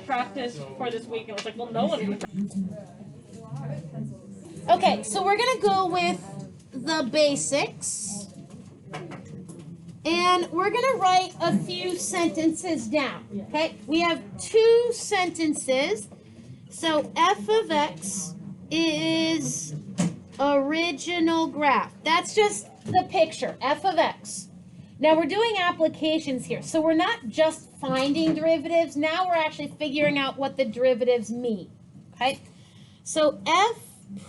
practice for this week. And I was like, well, no one would. Okay, so we're going to go with the basics. And we're going to write a few sentences down. Okay, we have two sentences. So f of x is original graph. That's just the picture, f of x. Now we're doing applications here. So we're not just finding derivatives. Now we're actually figuring out what the derivatives mean. Okay, so f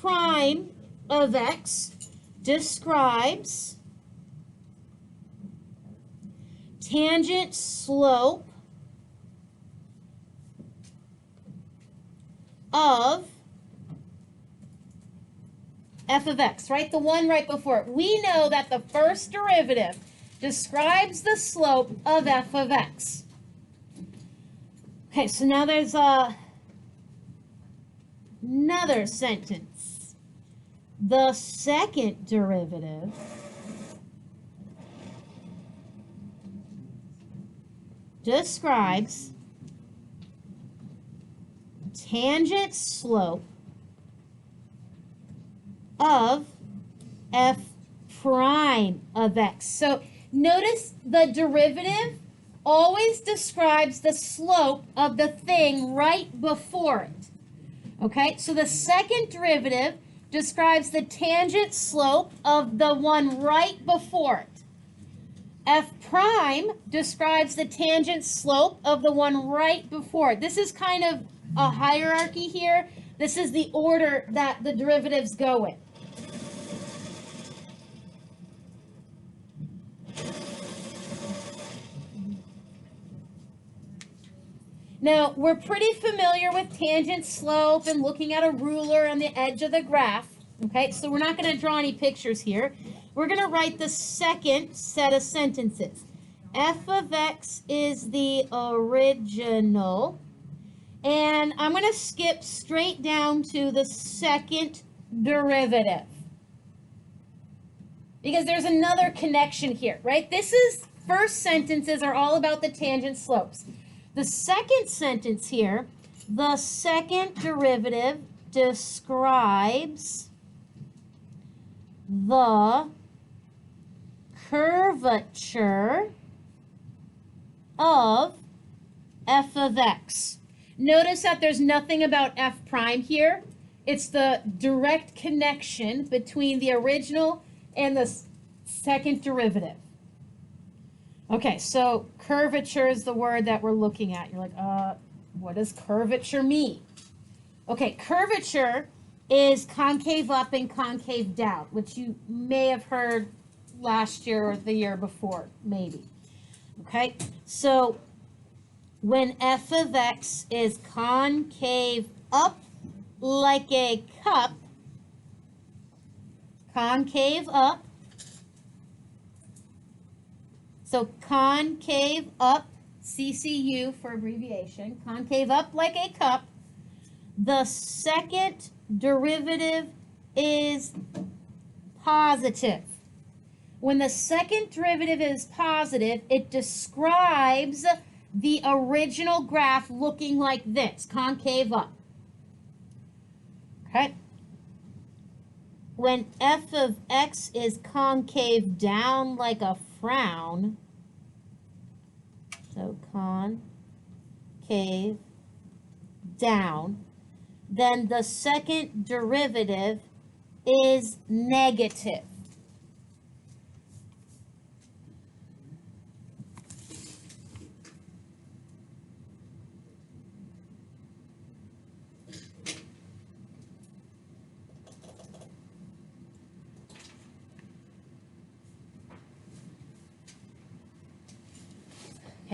prime of x describes tangent slope of f of x, right? The one right before it. We know that the first derivative describes the slope of f of x. Okay, so now there's another sentence. The second derivative describes tangent slope of f prime of x. So notice the derivative always describes the slope of the thing right before it. Okay, so the second derivative describes the tangent slope of the one right before it. F prime describes the tangent slope of the one right before it. This is kind of a hierarchy here. This is the order that the derivatives go in. Now, we're pretty familiar with tangent slope and looking at a ruler on the edge of the graph. Okay, so we're not going to draw any pictures here. We're going to write the second set of sentences. F of x is the original. And I'm going to skip straight down to the second derivative. Because there's another connection here, right? First sentences are all about the tangent slopes. The second sentence here, the second derivative describes the curvature of f of x. Notice that there's nothing about f prime here. It's the direct connection between the original and the second derivative. Okay, so curvature is the word that we're looking at. You're like, what does curvature mean? Okay, curvature is concave up and concave down, which you may have heard last year or the year before, maybe. Okay, so when f of x is concave up like a cup, concave up, so concave up, CCU for abbreviation, concave up like a cup, the second derivative is positive. When the second derivative is positive, it describes the original graph looking like this, concave up. Okay? When f of x is concave down like a frown, so concave down, then the second derivative is negative.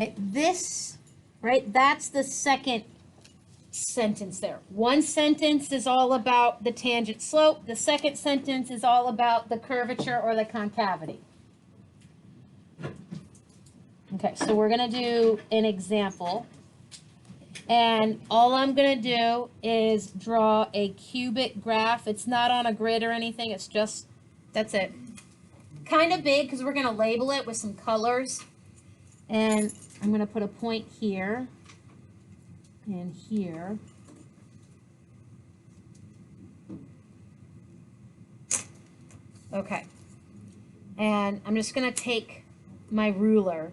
Okay, that's the second sentence there. One sentence is all about the tangent slope. The second sentence is all about the curvature or the concavity. Okay, so we're going to do an example. And all I'm going to do is draw a cubic graph. It's not on a grid or anything. It's just, that's it. Kind of big because we're going to label it with some colors. And I'm going to put a point here. and here. Okay. And I'm just going to take my ruler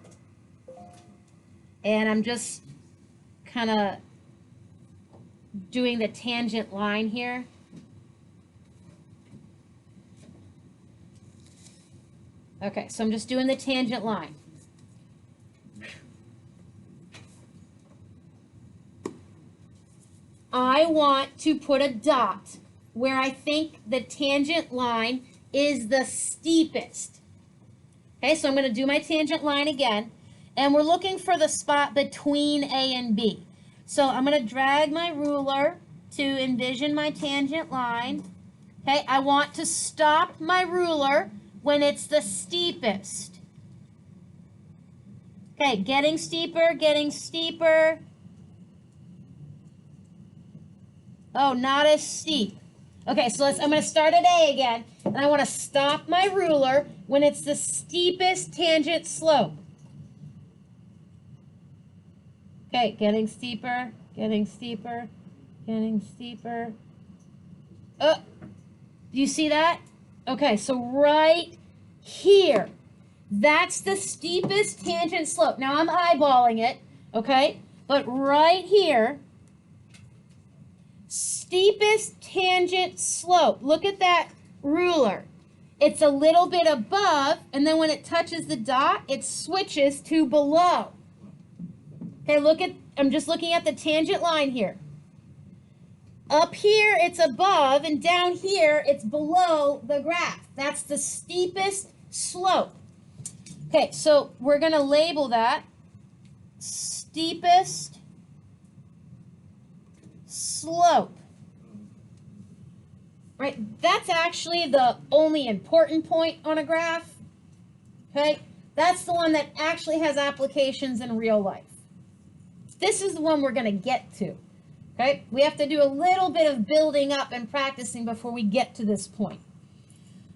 and I'm just kind of doing the tangent line here. Okay, so I'm just doing the tangent line. I want to put a dot where I think the tangent line is the steepest. Okay, so I'm going to do my tangent line again, and we're looking for the spot between A and B. So I'm going to drag my ruler to envision my tangent line. Okay, I want to stop my ruler when it's the steepest. Okay, getting steeper, getting steeper. Oh, not as steep. Okay, so I'm going to start at A again, and I want to stop my ruler when it's the steepest tangent slope. Okay, getting steeper, getting steeper, getting steeper. Oh, do you see that? Okay, so right here, that's the steepest tangent slope. Now I'm eyeballing it, okay? But right here, steepest tangent slope. Look at that ruler. It's a little bit above, and then when it touches the dot, it switches to below. Okay, I'm just looking at the tangent line here. Up here, it's above, and down here, it's below the graph. That's the steepest slope. Okay, so we're going to label that steepest slope. Right, that's actually the only important point on a graph. Okay, that's the one that actually has applications in real life. This is the one we're going to get to. Okay, we have to do a little bit of building up and practicing before we get to this point.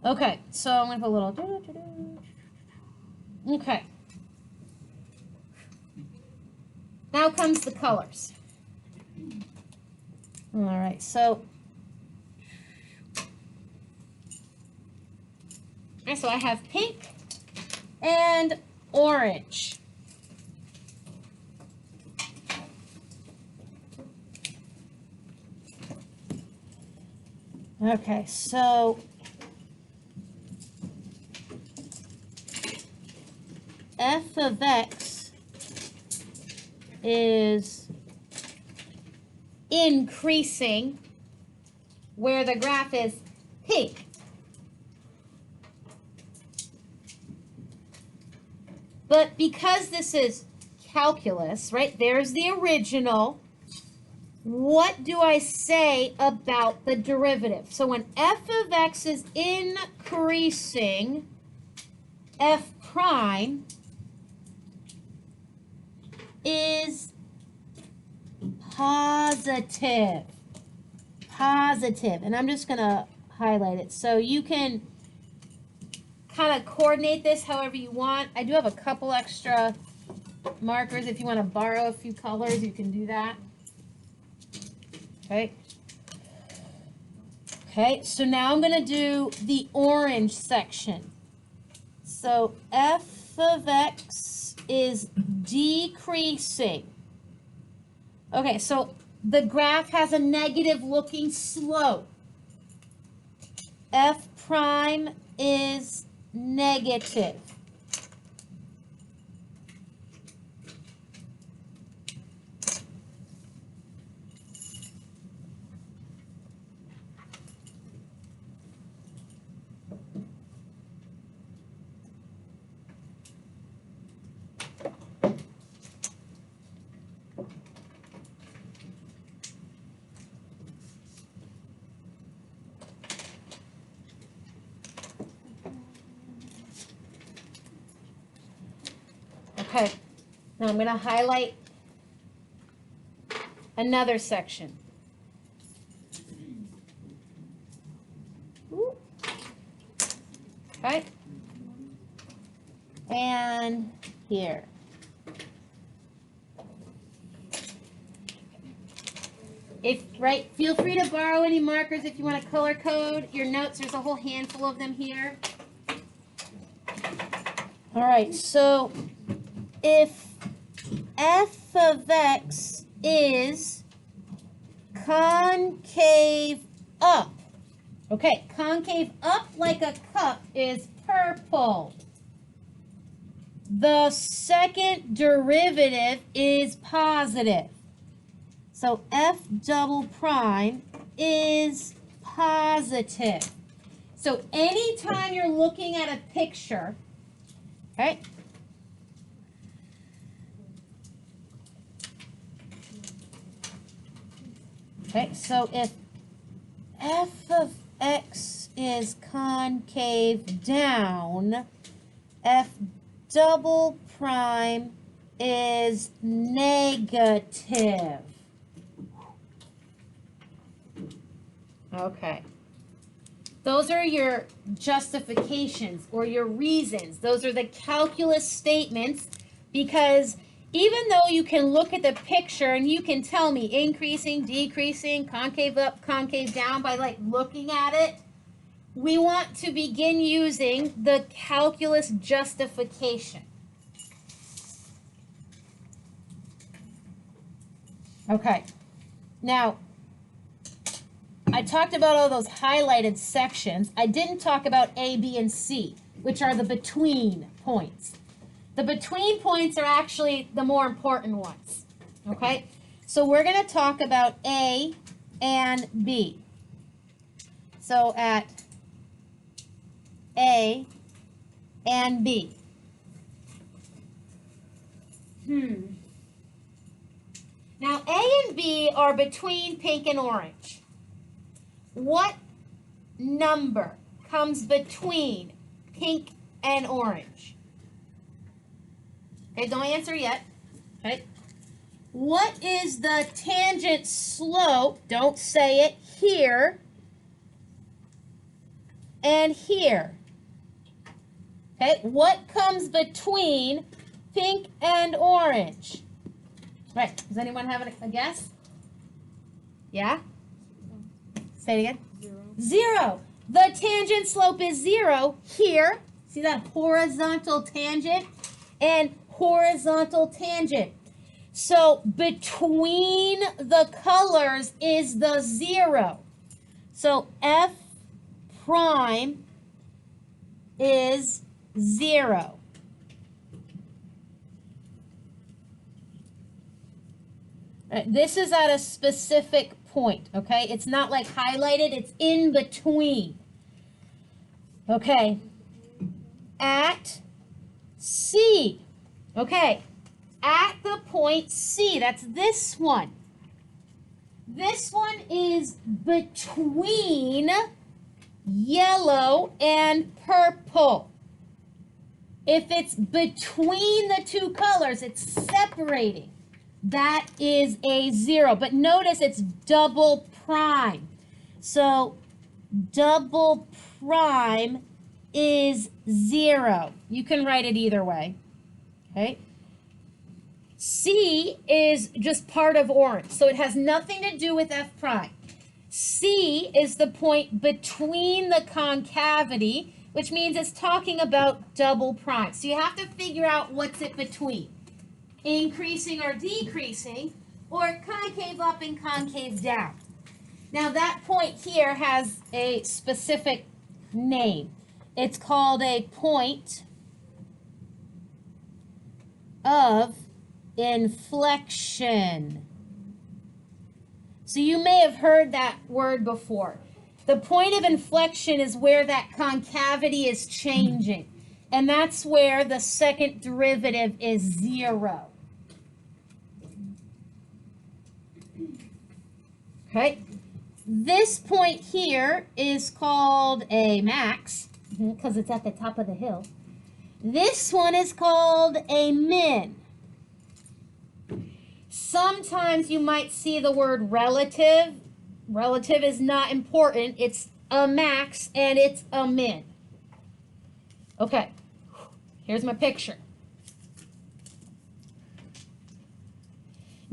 Okay, so I'm going to put a little... Okay. Now comes the colors. All right, so I have pink and orange. Okay, so f of x is increasing where the graph is pink. But because this is calculus, right, there's the original. What do I say about the derivative? So when f of x is increasing, f prime is positive. Positive. And I'm just going to highlight it. So you can kind of coordinate this however you want. I do have a couple extra markers. If you want to borrow a few colors, you can do that. Okay. Okay, so now I'm going to do the orange section. So f of x is decreasing. Okay, so the graph has a negative looking slope. F prime is negative. Okay, now I'm going to highlight another section. Ooh. Okay, and here. Feel free to borrow any markers if you want to color code your notes. There's a whole handful of them here. All right, so if f of x is concave up, okay, concave up like a cup is purple. The second derivative is positive. So f double prime is positive. So anytime you're looking at a picture, okay, so if f of x is concave down, f double prime is negative. Okay. Those are your justifications or your reasons. Those are the calculus statements, because even though you can look at the picture and you can tell me increasing, decreasing, concave up, concave down by like looking at it, we want to begin using the calculus justification. Okay. Now, I talked about all those highlighted sections. I didn't talk about A, B, and C, which are the between points. The between points are actually the more important ones, okay? So we're going to talk about A and B. So at A and B. Now, A and B are between pink and orange. What number comes between pink and orange? Okay, don't answer yet. Okay. What is the tangent slope? Don't say it. Here and here. Okay, what comes between pink and orange? Right, does anyone have a guess? Yeah? Say it again. 0. The tangent slope is 0 here. See that horizontal tangent and horizontal tangent. So between the colors is the 0. So f prime is 0. This is at a specific point, okay? It's not like highlighted, it's in between. Okay. At C. Okay. At the point C, that's this one. This one is between yellow and purple. If it's between the two colors, it's separating. That is a 0. But notice it's double prime. So double prime is 0. You can write it either way. Okay. C is just part of orange. So it has nothing to do with f prime. C is the point between the concavity, which means it's talking about double prime. So you have to figure out what's it between. Increasing or decreasing, or concave up and concave down. Now that point here has a specific name. It's called a point of inflection. So you may have heard that word before. The point of inflection is where that concavity is changing. And that's where the second derivative is 0. Okay, this point here is called a max, because it's at the top of the hill. This one is called a min. Sometimes you might see the word relative. Relative is not important. It's a max and it's a min. Okay, here's my picture.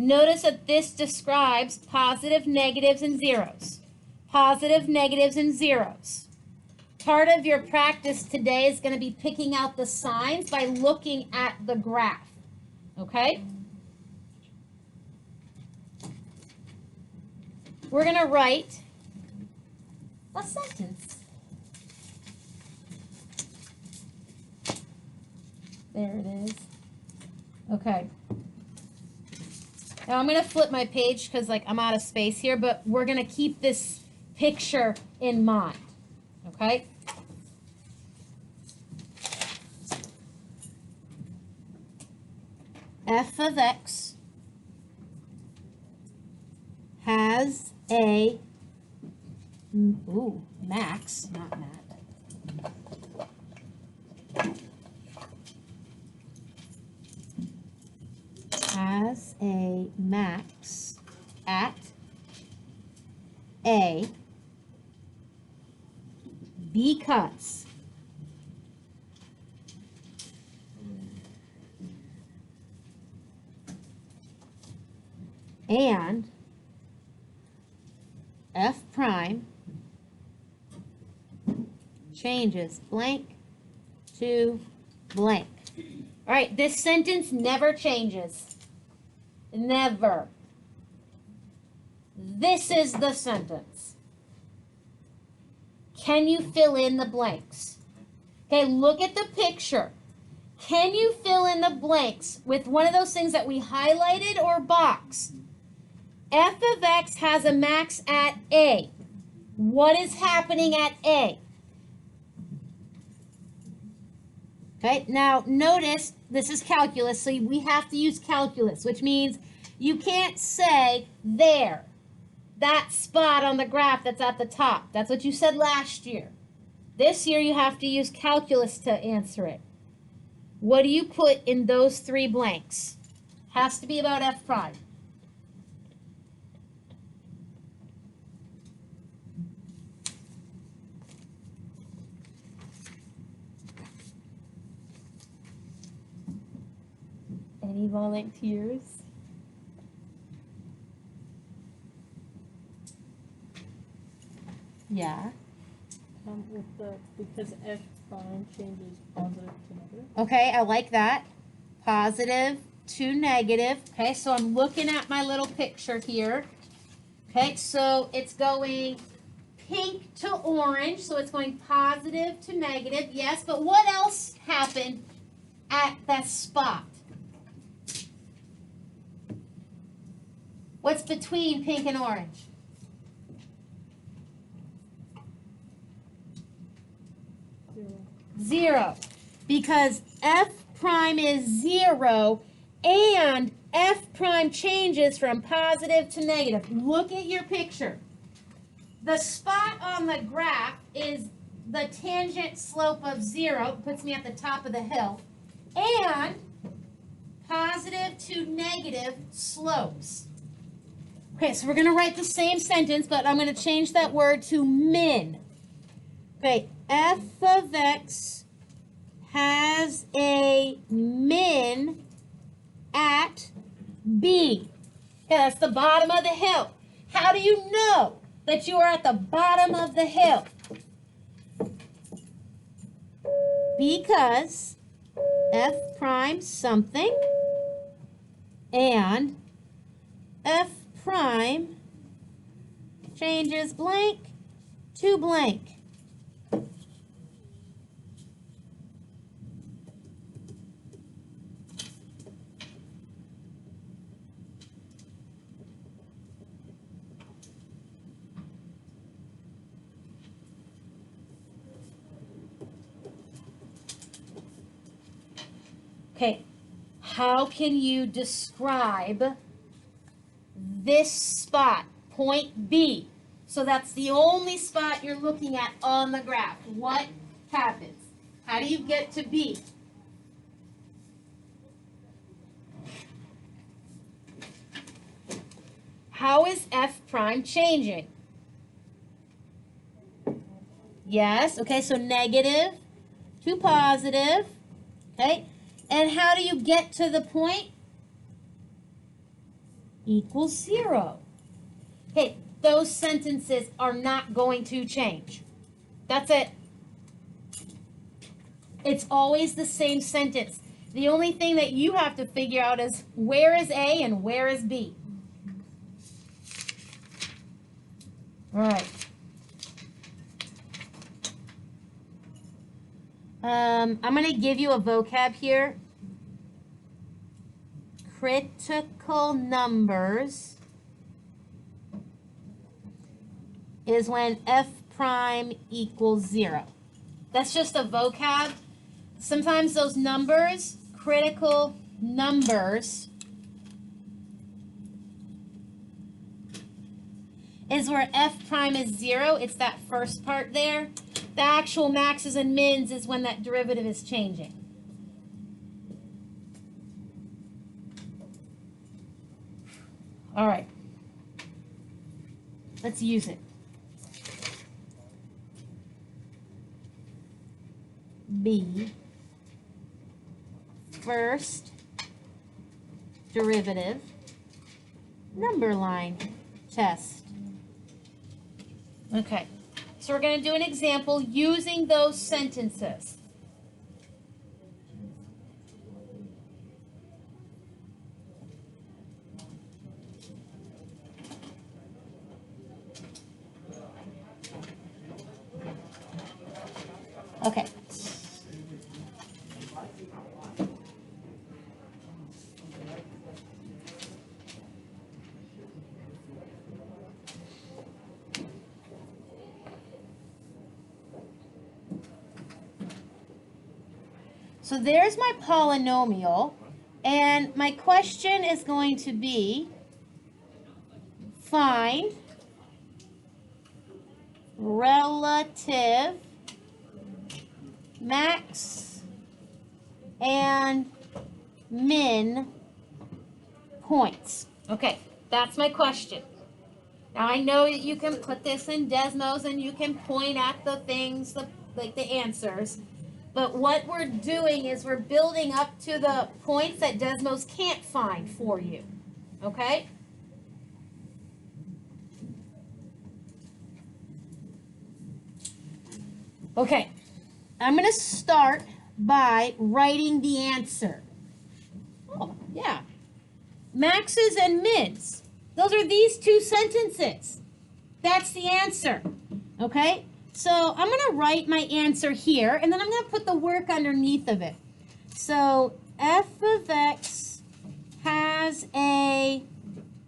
Notice that this describes positive, negatives, and zeros. Positive, negatives, and zeros. Part of your practice today is going to be picking out the signs by looking at the graph. Okay? We're going to write a sentence. There it is. Okay. Now I'm going to flip my page because like I'm out of space here, but we're going to keep this picture in mind. Okay? F of x has a max, not mat. Has a max at A because and F prime changes blank to blank. All right, this sentence never changes. Never. This is the sentence. Can you fill in the blanks? Okay, look at the picture. Can you fill in the blanks with one of those things that we highlighted or boxed? F of x has a max at A. What is happening at A? Okay, now notice this is calculus, so we have to use calculus, which means you can't say there, that spot on the graph that's at the top. That's what you said last year. This year you have to use calculus to answer it. What do you put in those three blanks? Has to be about F prime. Any volunteers? Yeah. Because F prime changes positive to negative. Okay, I like that. Positive to negative. Okay, so I'm looking at my little picture here. Okay, so it's going pink to orange, so it's going positive to negative. Yes, but what else happened at that spot? What's between pink and orange? Zero. Because F prime is 0 and F prime changes from positive to negative. Look at your picture. The spot on the graph is the tangent slope of 0, puts me at the top of the hill, and positive to negative slopes. Okay, so we're going to write the same sentence, but I'm going to change that word to min. Okay, F of x has a min at B. Okay, that's the bottom of the hill. How do you know that you are at the bottom of the hill? Because F prime something and F prime changes blank to blank. Okay, how can you describe this spot, point B? So that's the only spot you're looking at on the graph. What happens? How do you get to B? How is F prime changing? Yes, okay, so negative to positive, okay? And how do you get to the point? equals 0. Okay, those sentences are not going to change. That's it. It's always the same sentence. The only thing that you have to figure out is where is A and where is B. All right. I'm going to give you a vocab here. Critical numbers is when f prime equals 0. That's just a vocab. Sometimes those numbers, critical numbers, is where f prime is 0. It's that first part there. The actual maxes and mins is when that derivative is changing. All right. Let's use it. B, first derivative, number line test. Okay, so we're going to do an example using those sentences. Okay. So there's my polynomial, and my question is going to be, find relative max and min points. Okay, that's my question. Now I know that you can put this in Desmos and you can point at the things, like the answers. But what we're doing is we're building up to the points that Desmos can't find for you. Okay? Okay. I'm going to start by writing the answer. Oh, yeah. Maxes and mins. Those are these two sentences. That's the answer. Okay? So I'm going to write my answer here, and then I'm going to put the work underneath of it. So f of x has a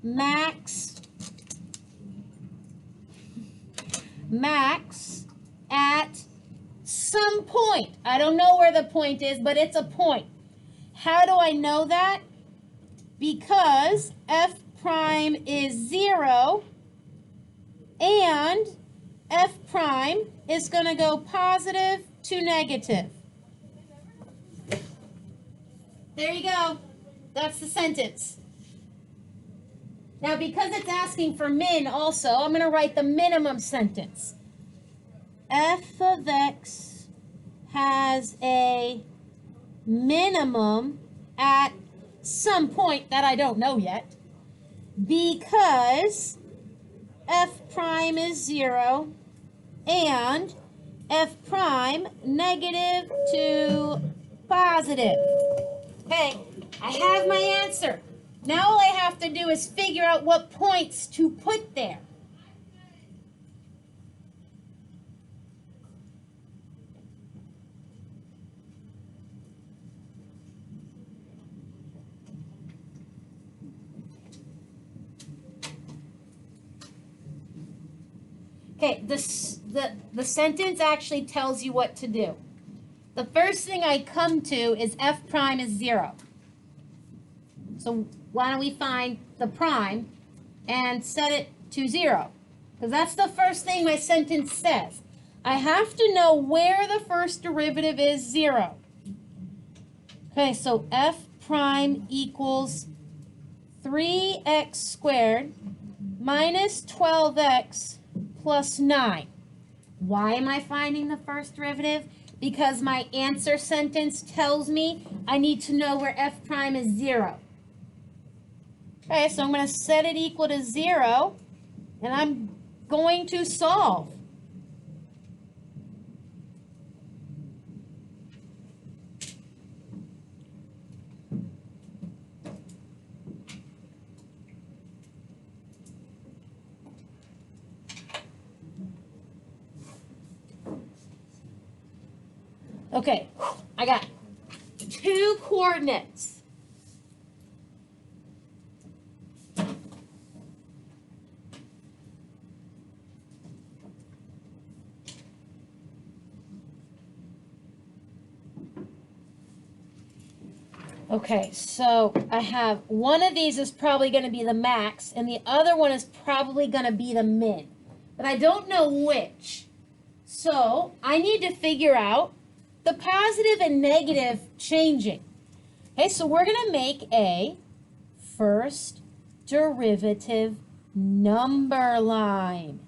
max at some point. I don't know where the point is, but it's a point. How do I know that? Because f prime is 0, and f prime is going to go positive to negative. There you go. That's the sentence. Now, because it's asking for min also, I'm going to write the minimum sentence. F of x has a minimum at some point that I don't know yet, because f prime is 0 and f prime negative to positive. Okay, I have my answer. Now all I have to do is figure out what points to put there. Okay, the sentence actually tells you what to do. The first thing I come to is f prime is 0. So why don't we find the prime and set it to 0? Because that's the first thing my sentence says. I have to know where the first derivative is 0. Okay, so f prime equals 3x squared minus 12x plus 9. Why am I finding the first derivative? Because my answer sentence tells me I need to know where f prime is 0. Okay, so I'm going to set it equal to 0, and I'm going to solve. Okay, I got 2 coordinates. Okay, so I have one of these is probably going to be the max, and the other one is probably going to be the min. But I don't know which. So I need to figure out the positive and negative changing. Okay, so we're going to make a first derivative number line.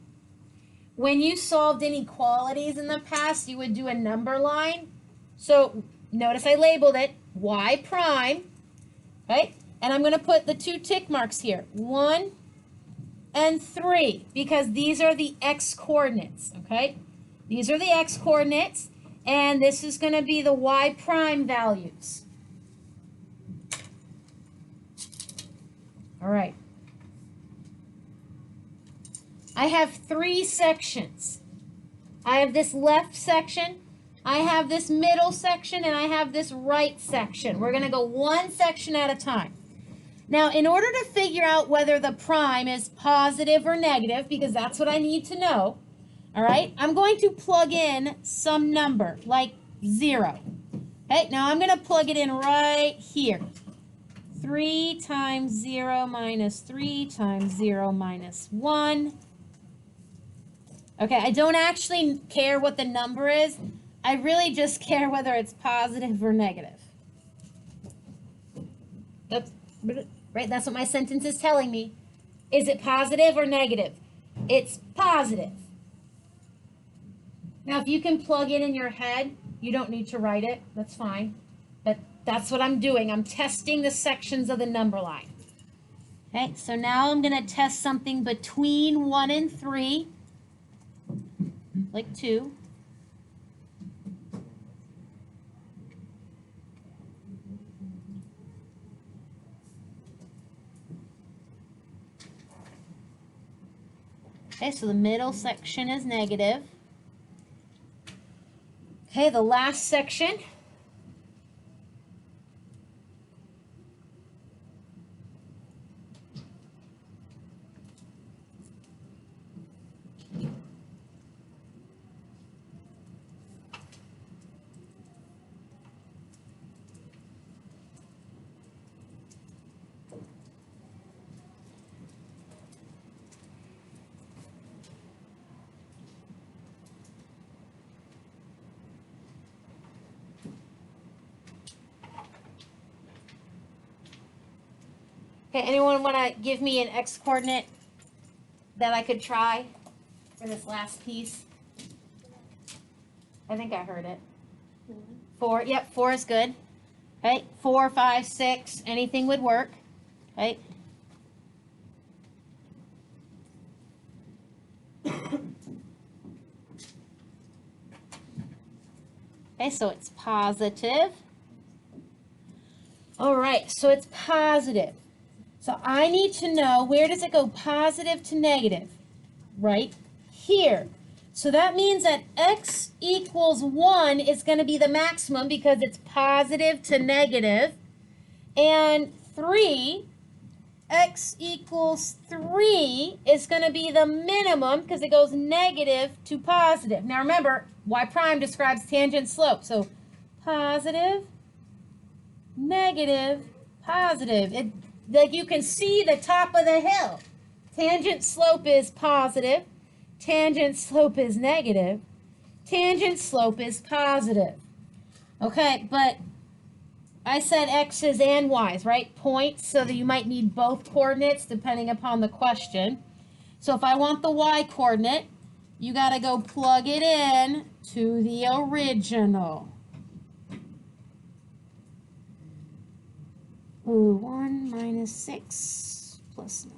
When you solved inequalities in the past, you would do a number line. So notice I labeled it y prime, okay? And I'm going to put the 2 tick marks here, 1 and 3, because these are the x coordinates, okay? These are the x coordinates, and this is going to be the y prime values. All right. I have 3 sections. I have this left section, I have this middle section, and I have this right section. We're going to go one section at a time. Now, in order to figure out whether the prime is positive or negative, because that's what I need to know, all right, I'm going to plug in some number, like 0. Okay, now I'm going to plug it in right here. 3 times 0 minus 3 times 0 minus 1. Okay, I don't actually care what the number is. I really just care whether it's positive or negative. Right, that's what my sentence is telling me. Is it positive or negative? It's positive. Now, if you can plug it in your head, you don't need to write it. That's fine. But that's what I'm doing. I'm testing the sections of the number line. Okay, so now I'm going to test something between 1 and 3, like 2. Okay, so the middle section is negative. Okay, the last section. Okay, anyone want to give me an x coordinate that I could try for this last piece? I think I heard it. 4, yep, 4 is good. Okay, 4, 5, 6, anything would work. Okay. Okay, so it's positive. All right, so it's positive. So I need to know, where does it go positive to negative? Right here. So that means that x equals 1 is going to be the maximum because it's positive to negative. And 3, x equals 3 is going to be the minimum because it goes negative to positive. Now remember, y prime describes tangent slope. So positive, negative, positive. Like you can see the top of the hill. Tangent slope is positive. Tangent slope is negative. Tangent slope is positive. Okay, but I said x's and y's, right? Points, so that you might need both coordinates depending upon the question. So if I want the y coordinate, you got to go plug it in to the original. Ooh, 1 minus 6. plus 9.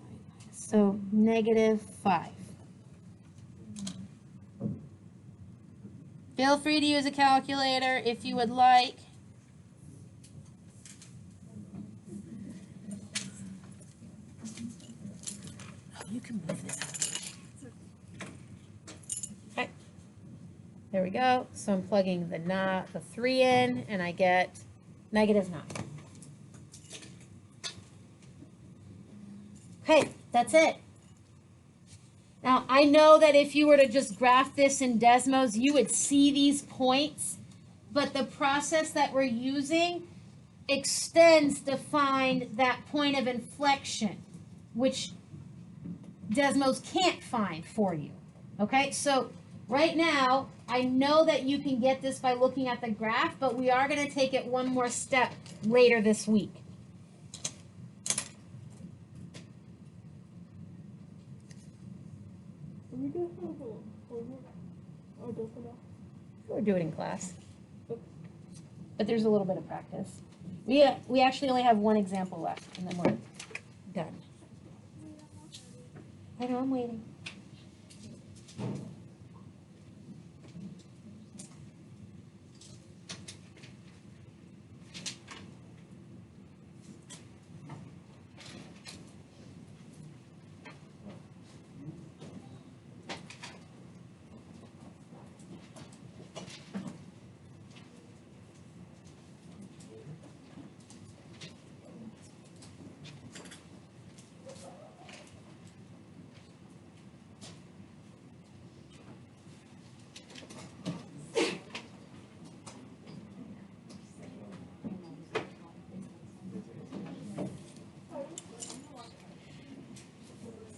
So negative 5. Feel free to use a calculator if you would like. Oh, you can move this out. Okay. There we go. So I'm plugging the 3 in, and I get negative 9. Okay, that's it. Now, I know that if you were to just graph this in Desmos, you would see these points, but the process that we're using extends to find that point of inflection, which Desmos can't find for you. Okay, so right now, I know that you can get this by looking at the graph, but we are going to take it one more step later this week. We do have homework. Or don't we know? We'll do it in class. But there's a little bit of practice. We actually only have one example left, and then we're done. I know, I'm waiting.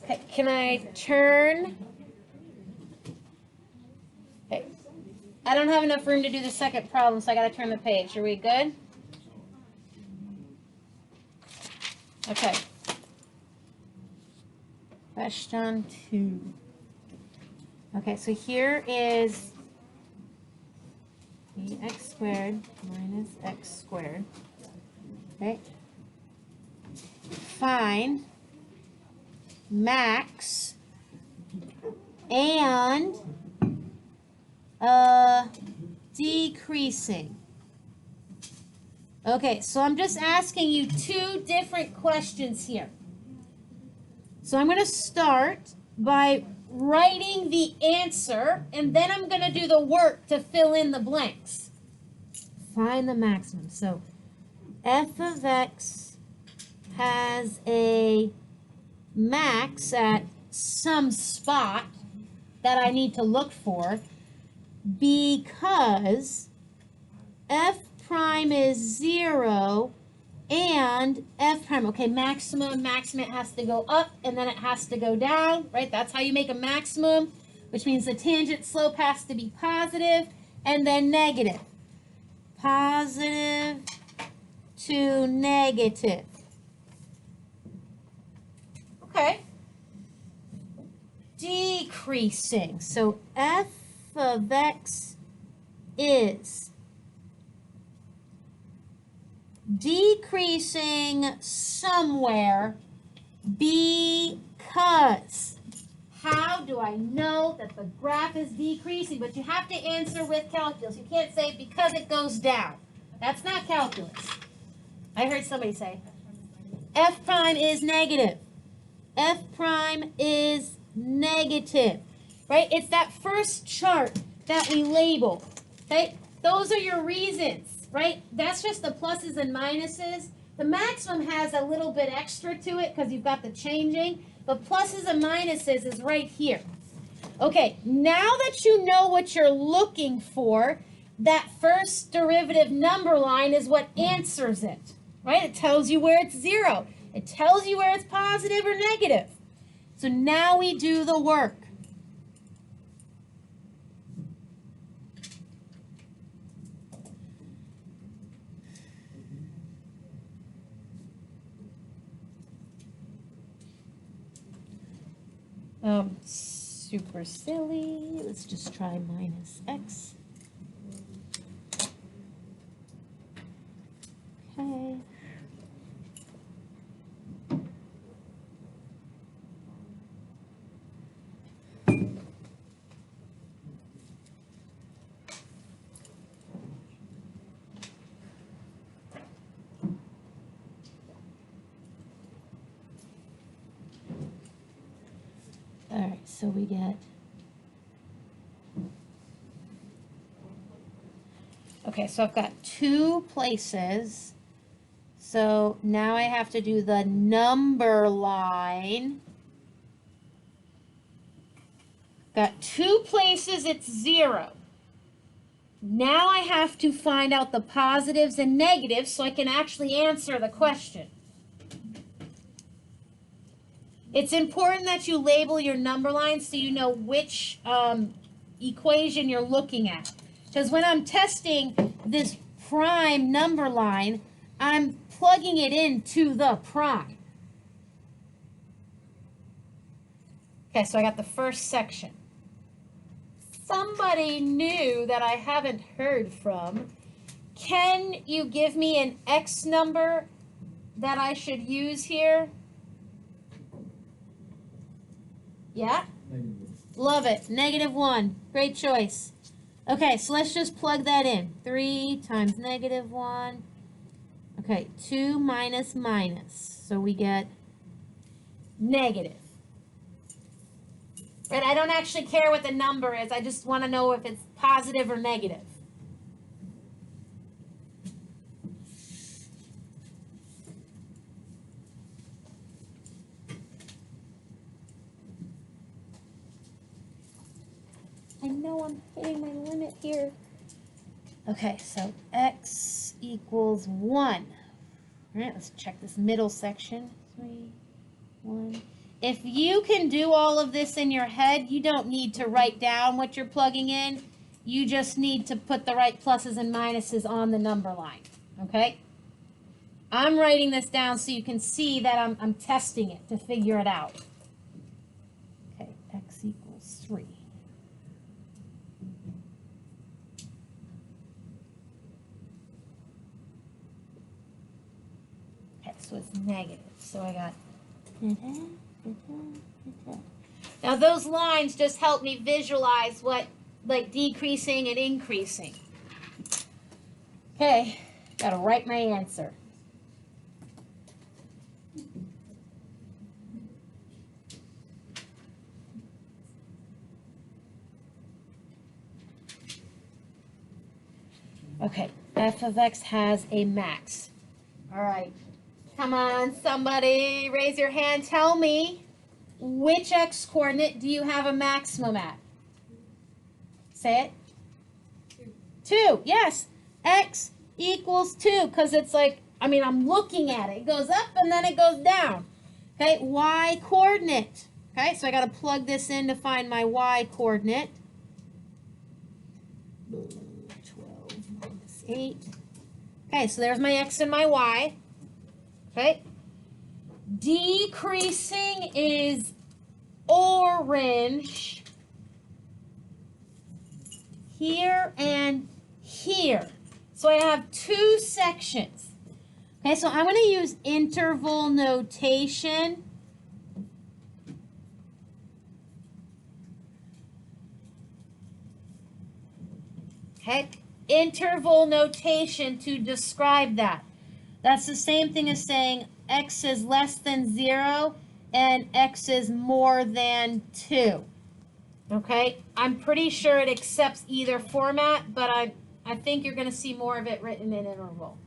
Okay, can I turn? Okay. I don't have enough room to do the second problem, so I gotta turn the page. Are we good? Okay. Question 2. Okay, so here is x squared minus x squared. Okay. Find max and decreasing. Okay, so I'm just asking you 2 different questions here. So I'm going to start by writing the answer, and then I'm going to do the work to fill in the blanks. Find the maximum. So f of x has a max at some spot that I need to look for because f prime is 0 and f prime. Okay, maximum, it has to go up and then it has to go down, right? That's how you make a maximum, which means the tangent slope has to be positive and then negative. Positive to negative. Okay. Decreasing. So f of x is decreasing somewhere because. How do I know that the graph is decreasing? But you have to answer with calculus. You can't say because it goes down. That's not calculus. I heard somebody say f prime is negative. F prime is negative, right? It's that first chart that we label, okay? Those are your reasons, right? That's just the pluses and minuses. The maximum has a little bit extra to it because you've got the changing, but pluses and minuses is right here. Okay, now that you know what you're looking for, that first derivative number line is what answers it, right? It tells you where it's 0. It tells you where it's positive or negative. So now we do the work. Super silly. Let's just try minus x. Okay. All right, so we get. Okay, so I've got 2 places. So now I have to do the number line. Got 2 places, it's 0. Now I have to find out the positives and negatives so I can actually answer the question. It's important that you label your number lines so you know which equation you're looking at. Because when I'm testing this prime number line, I'm plugging it into the prime. Okay, so I got the first section. Somebody new that I haven't heard from, can you give me an X number that I should use here? Yeah? Love it. -1. Great choice. Okay, so let's just plug that in. 3 times -1. Okay, 2 minus minus. So we get negative. Right, I don't actually care what the number is. I just want to know if it's positive or negative. I know I'm hitting my limit here. Okay, so x equals 1. All right, let's check this middle section. 3, 1. If you can do all of this in your head, you don't need to write down what you're plugging in. You just need to put the right pluses and minuses on the number line, okay? I'm writing this down so you can see that I'm testing it to figure it out. Okay, x equals 3. Okay, so it's negative. So I got... Now those lines just help me visualize what, like, decreasing and increasing. Okay, gotta write my answer. Okay, f of x has a max. All right, come on, somebody, raise your hand. Tell me, which x coordinate do you have a maximum at? Say it. 2, yes. X equals 2, because it's like, I mean, I'm looking at it. It goes up and then it goes down. Okay, y coordinate. Okay, so I got to plug this in to find my y coordinate. 12 minus 8. Okay, so there's my x and my y. Okay. Decreasing is orange here and here. So I have 2 sections. Okay, so I'm going to use interval notation. Okay, interval notation to describe that. That's the same thing as saying x is less than 0 and x is more than 2. Okay, I'm pretty sure it accepts either format, but I think you're going to see more of it written in interval.